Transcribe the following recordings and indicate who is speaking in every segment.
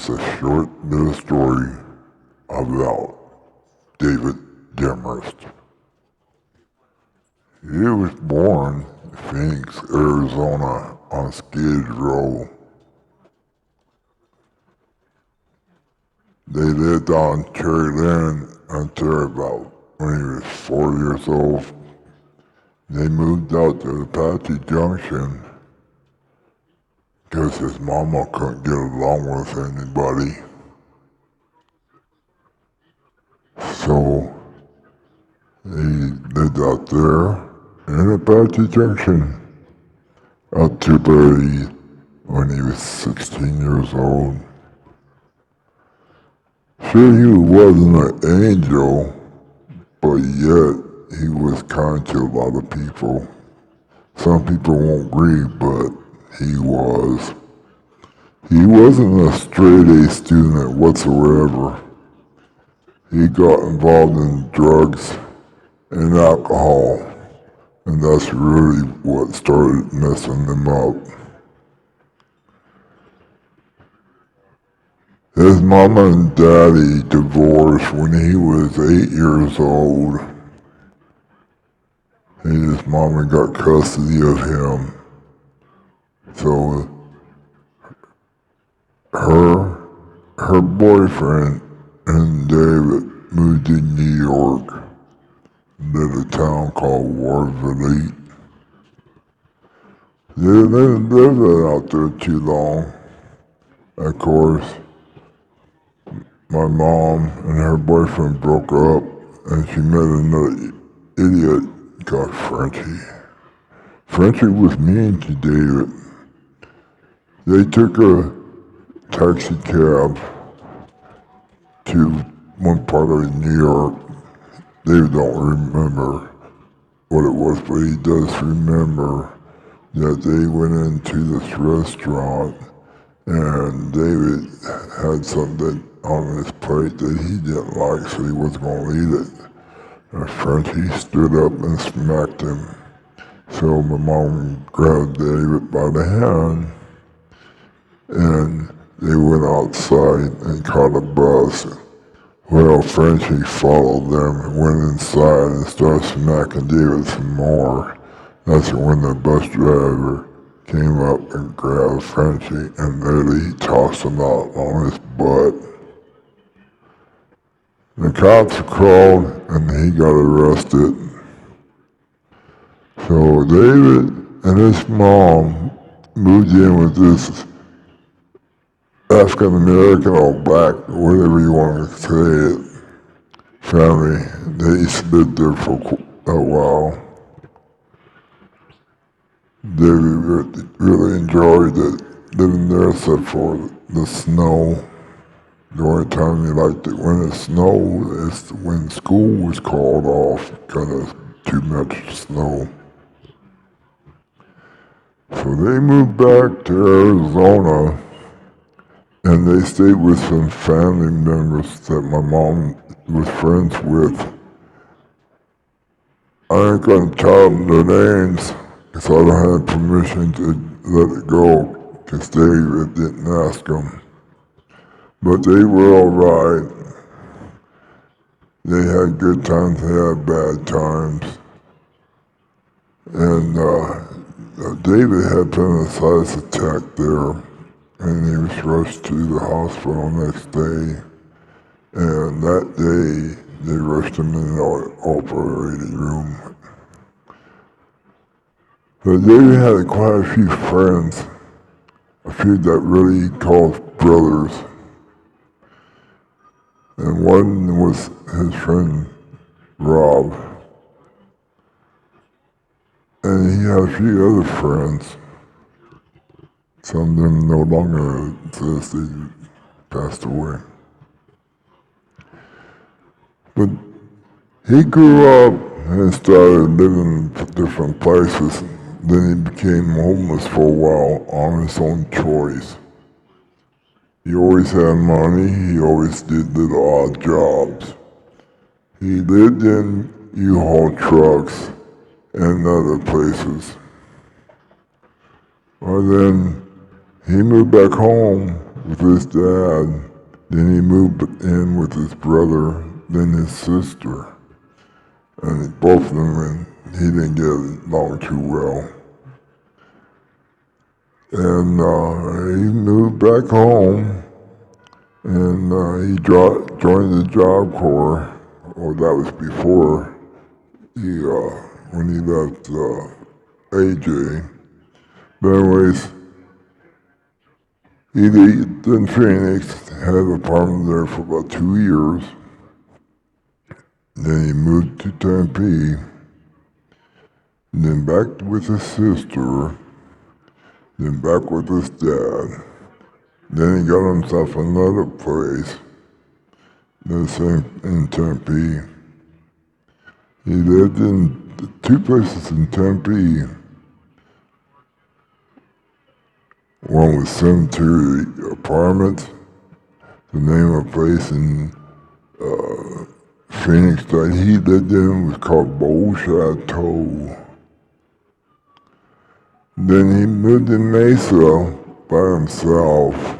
Speaker 1: is a short little story about David Demarest. He was born in Phoenix, Arizona on Skid Row. They lived on Cherry Lane until about when he was 4 years old. They moved out to Apache Junction because his mama couldn't get along with anybody. So he lived out there in Apache Junction up to when he was 16 years old. Sure, he wasn't an angel, but yet he was kind to a lot of people. Some people won't agree, but he was. He wasn't a straight A student whatsoever. He got involved in drugs and alcohol, and that's really what started messing him up. His mama and daddy divorced when he was 8 years old. And his mama got custody of him. So her boyfriend and David moved to New York, lived a town called Waterville. They didn't live out there too long. Of course, my mom and her boyfriend broke up, and she met another idiot called Frenchie. Frenchie was mean to David. They took a taxi cab to one part of New York. David don't remember what it was, but he does remember that they went into this restaurant and David had something on his plate that he didn't like, so he wasn't going to eat it. And Frenchie stood up and smacked him. So my mom grabbed David by the hand and they went outside and caught a bus. Well, Frenchie followed them, went inside and started smacking David some more. That's when the bus driver came up and grabbed Frenchie and literally tossed him out on his butt. The cops called and he got arrested. So David and his mom moved in with this African American or black, whatever you want to say it, family. They lived there for a while. David really enjoyed it, living there except for the snow. The only time he liked it when it snowed is when school was called off because of too much snow. So they moved back to Arizona and they stayed with some family members that my mom was friends with. I ain't gonna tell them their names because I don't have permission to let it go because David didn't ask them. But they were alright. They had good times, they had bad times. And David had appendicitis attack there, and he was rushed to the hospital next day. And that day, they rushed him in the operating room. But David had quite a few friends, a few that really called brothers. And one was his friend Rob. And he had a few other friends. Some of them no longer exist, they passed away. But he grew up and started living in different places. Then he became homeless for a while on his own choice. He always had money, he always did little odd jobs. He lived in U-Haul trucks and other places. Well then, he moved back home with his dad. Then he moved in with his brother, then his sister. And both of them, and he didn't get along too well. And he moved back home, and he joined the Job Corps. Well, that was before he, when he left AJ. But anyways, he lived in Phoenix, had an apartment there for about 2 years. Then he moved to Tempe, and then back with his sister, then back with his dad. Then he got himself another place, the same in Tempe. He lived in 2 places in Tempe. One was Cemetery Apartments, the name of a place in Phoenix that he lived in was called Beau Chateau. Then he moved to Mesa by himself.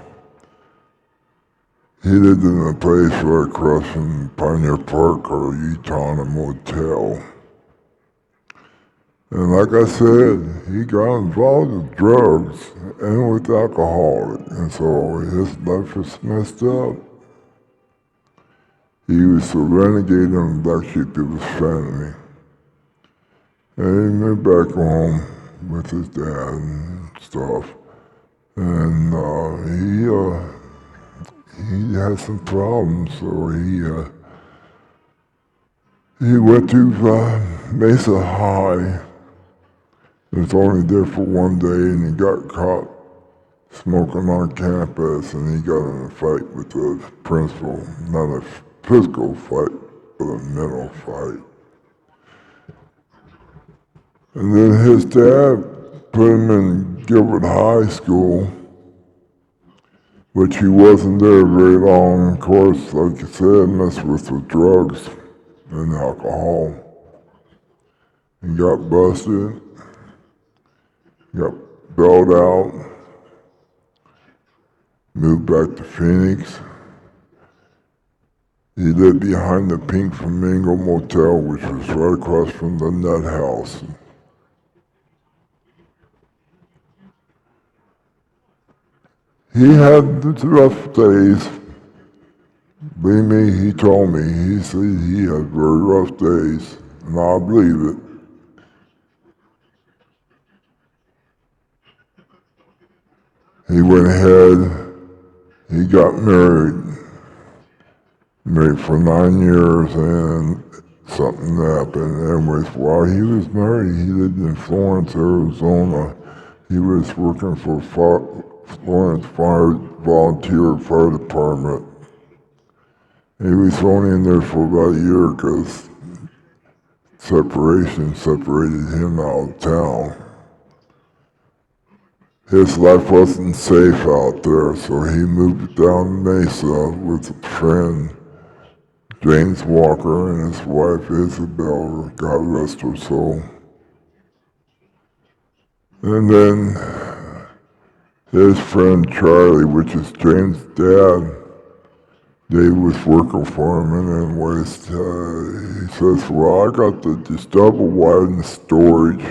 Speaker 1: He lived in a place right across from Pioneer Park called Utah Motel. And like I said, he got involved with drugs and with alcohol, and so his life was messed up. He was a renegade and black sheep of his family. And he went back home with his dad and stuff. And he had some problems, so he went to Mesa High. He was only there for 1 day, and he got caught smoking on campus, and he got in a fight with the principal. Not a physical fight, but a mental fight. And then his dad put him in Gilbert High School, which he wasn't there very long. Of course, like I said, messed with the drugs and alcohol. He got busted, got bailed out, moved back to Phoenix. He lived behind the Pink Flamingo Motel, which was right across from the Nut House. He had rough days. Believe me, he told me. He said he had very rough days, and I believe it. He went ahead, he got married for 9 years, and something happened. Anyways, while he was married, he lived in Florence, Arizona. He was working for Florence Volunteer Fire Department. He was only in there for about a year because separation separated him out of town. His life wasn't safe out there, so he moved down Mesa with a friend, James Walker, and his wife Isabel, God rest her soul. And then his friend Charlie, which is James' dad, Dave was working for him, and then he says, well, I got this double wide storage,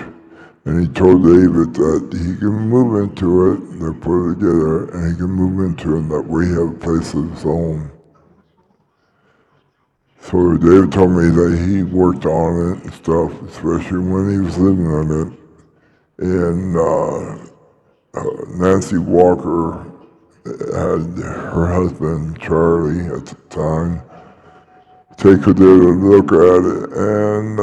Speaker 1: and he told David that he can move into it, they put it together, and he can move into it, and that way he have a place of his own. So David told me that he worked on it and stuff, especially when he was living in it. And Nancy Walker had her husband, Charlie, at the time, take a look at it, and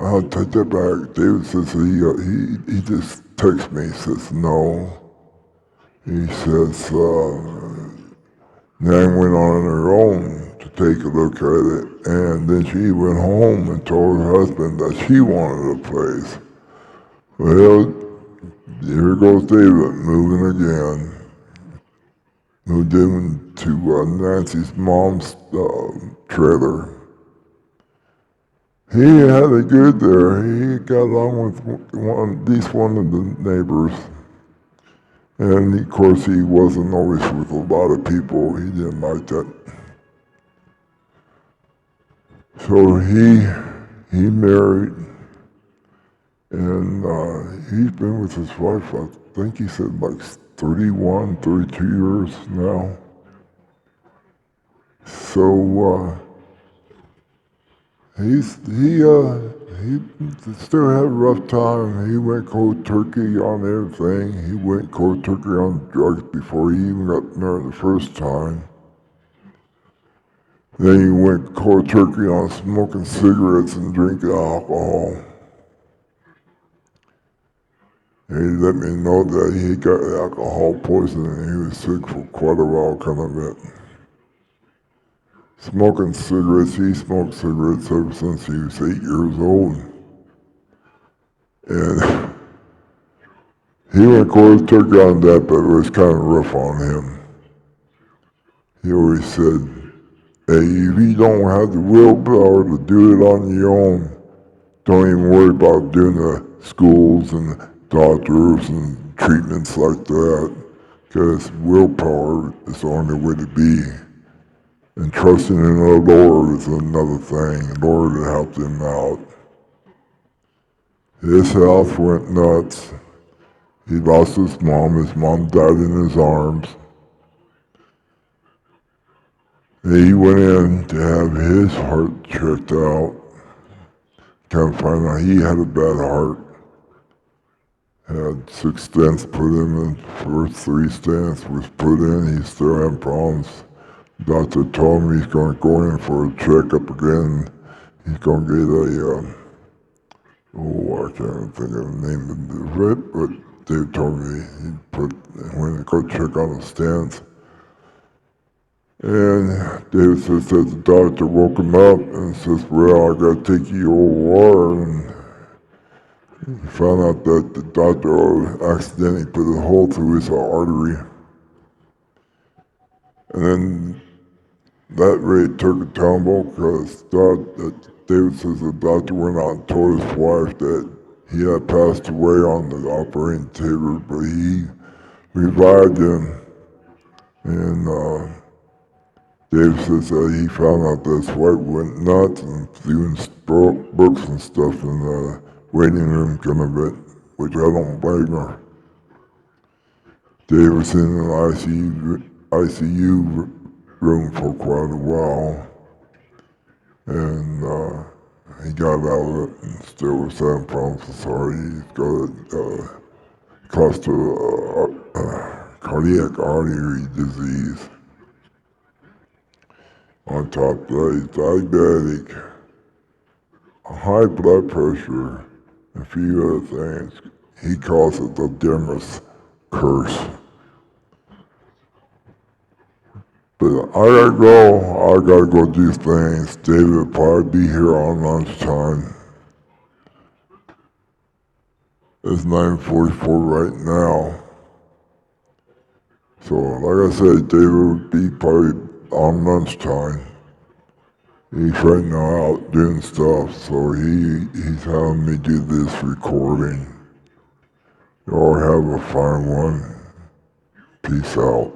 Speaker 1: I'll take that back. David says he just texted me, he says no. He says, Nan went on her own to take a look at it, and then she went home and told her husband that she wanted a place. Well, here goes David moving again. Moved into Nancy's mom's trailer. He had it good there. He got along with at least one of the neighbors. And of course, he wasn't always with a lot of people. He didn't like that. So he married, and he's been with his wife, I think he said like 31, 32 years now. So he still had a rough time. He went cold turkey on everything. He went cold turkey on drugs before he even got married the first time. Then he went cold turkey on smoking cigarettes and drinking alcohol. And he let me know that he got alcohol poisoning and he was sick for quite a while because of it. Smoking cigarettes, he smoked cigarettes ever since he was 8 years old. And he went cold turkey on that, but it was kind of rough on him. He always said, hey, if you don't have the willpower to do it on your own, don't even worry about doing the schools and doctors and treatments like that, because willpower is the only way to be. And trusting in the Lord is another thing, in order to help them out. His health went nuts. He lost his mom. His mom died in his arms. And he went in to have his heart checked out. Kind of find out he had a bad heart. Had 6 stents put in. The first 3 stents was put in. He still had problems. Doctor told him he's going to go in for a checkup again. He's going to get I can't think of the name of it, but they told me when they go check on the stents. And David says that the doctor woke him up and says, well, I got to take you to OR. And he found out that the doctor accidentally put a hole through his artery. And then that really took a tumble because David says the doctor went out and told his wife that he had passed away on the operating table, but he revived him. And Dave says that he found out that his wife went nuts and doing books and stuff in the waiting room kind of it, which I don't blame her. Dave was in an ICU room for quite a while, and he got out of it and still was having problems with his heart. He's got cardiac artery disease. On top of that, he's diabetic, high blood pressure, and a few other things. He calls it the Demer's curse. But I gotta go do things. David will probably be here on lunchtime. It's 9:44 right now. So like I said, David will be probably on lunchtime. He's right now out doing stuff, so he's having me do this recording. Y'all have a fine one. Peace out.